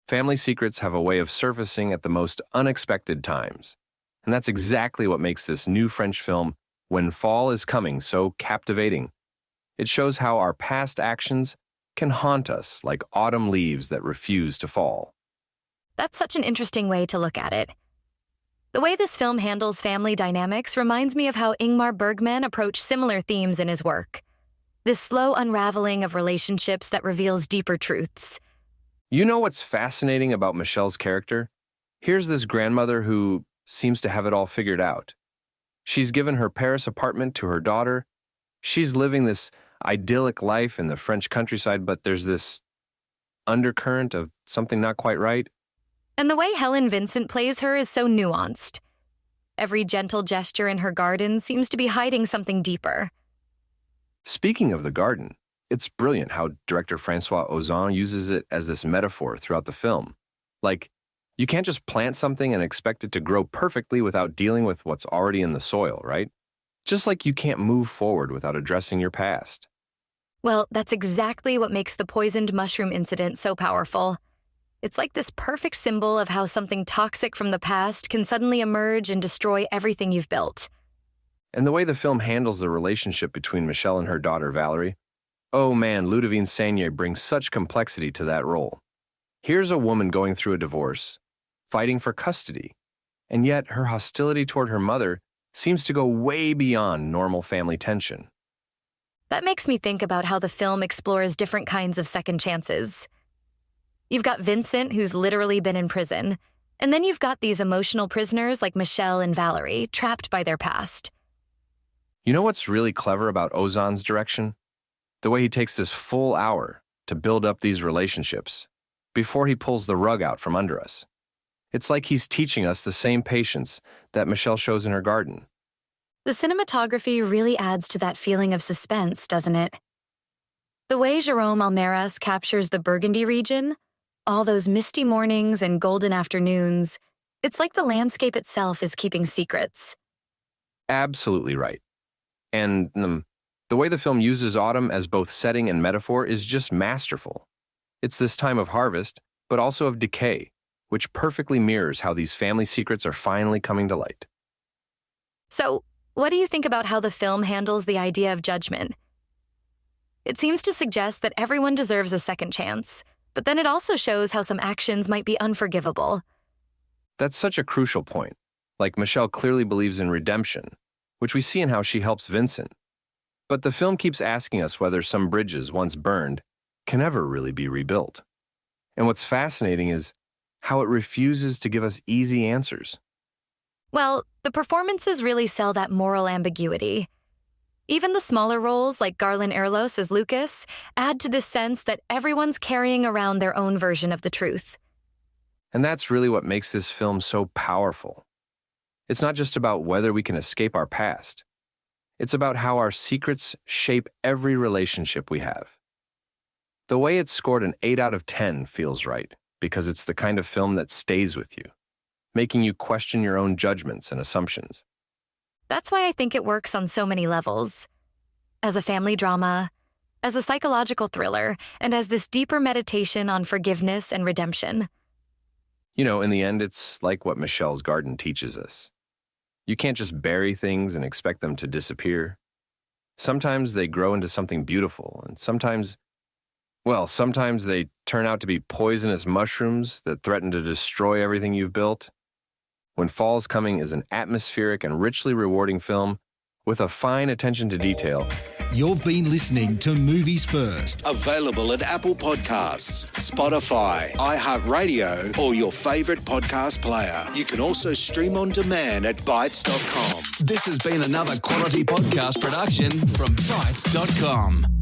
Family secrets have a way of surfacing at the most unexpected times. And that's exactly what makes this new French film, When Fall is Coming, so captivating. It shows how our past actions can haunt us like autumn leaves that refuse to fall. That's such an interesting way to look at it. The way this film handles family dynamics reminds me of how Ingmar Bergman approached similar themes in his work. This slow unraveling of relationships that reveals deeper truths. You know what's fascinating about Michelle's character? Here's this grandmother who seems to have it all figured out. She's given her Paris apartment to her daughter. She's living this idyllic life in the French countryside, but there's this undercurrent of something not quite right. And the way Helen Vincent plays her is so nuanced. Every gentle gesture in her garden seems to be hiding something deeper. Speaking of the garden, it's brilliant how director Francois Ozon uses it as this metaphor throughout the film. Like, you can't just plant something and expect it to grow perfectly without dealing with what's already in the soil, right? Just like you can't move forward without addressing your past. Well, that's exactly what makes the poisoned mushroom incident so powerful. It's like this perfect symbol of how something toxic from the past can suddenly emerge and destroy everything you've built. And the way the film handles the relationship between Michelle and her daughter, Valerie, oh man, Ludivine Seigne brings such complexity to that role. Here's a woman going through a divorce, fighting for custody, and yet her hostility toward her mother seems to go way beyond normal family tension. That makes me think about how the film explores different kinds of second chances. You've got Vincent, who's literally been in prison, and then you've got these emotional prisoners like Michelle and Valerie, trapped by their past. You know what's really clever about Ozon's direction? The way he takes this full hour to build up these relationships before he pulls the rug out from under us. It's like he's teaching us the same patience that Michelle shows in her garden. The cinematography really adds to that feeling of suspense, doesn't it? The way Jérôme Almaras captures the Burgundy region, all those misty mornings and golden afternoons, it's like the landscape itself is keeping secrets. Absolutely right. And the way the film uses autumn as both setting and metaphor is just masterful. It's this time of harvest, but also of decay, which perfectly mirrors how these family secrets are finally coming to light. So, what do you think about how the film handles the idea of judgment? It seems to suggest that everyone deserves a second chance, but then it also shows how some actions might be unforgivable. That's such a crucial point. Like Michelle clearly believes in redemption, which we see in how she helps Vincent. But the film keeps asking us whether some bridges once burned can ever really be rebuilt. And what's fascinating is how it refuses to give us easy answers. Well, the performances really sell that moral ambiguity. Even the smaller roles, like Garland Erlos as Lucas, add to this sense that everyone's carrying around their own version of the truth. And that's really what makes this film so powerful. It's not just about whether we can escape our past. It's about how our secrets shape every relationship we have. The way it's scored an 8 out of 10 feels right, because it's the kind of film that stays with you, making you question your own judgments and assumptions. That's why I think it works on so many levels. As a family drama, as a psychological thriller, and as this deeper meditation on forgiveness and redemption. You know, in the end, it's like what Michelle's garden teaches us. You can't just bury things and expect them to disappear. Sometimes they grow into something beautiful, and sometimes they turn out to be poisonous mushrooms that threaten to destroy everything you've built. When Fall's Coming is an atmospheric and richly rewarding film with a fine attention to detail. You've been listening to Movies First. Available at Apple Podcasts, Spotify, iHeartRadio, or your favourite podcast player. You can also stream on demand at Bytes.com. This has been another quality podcast production from Bytes.com.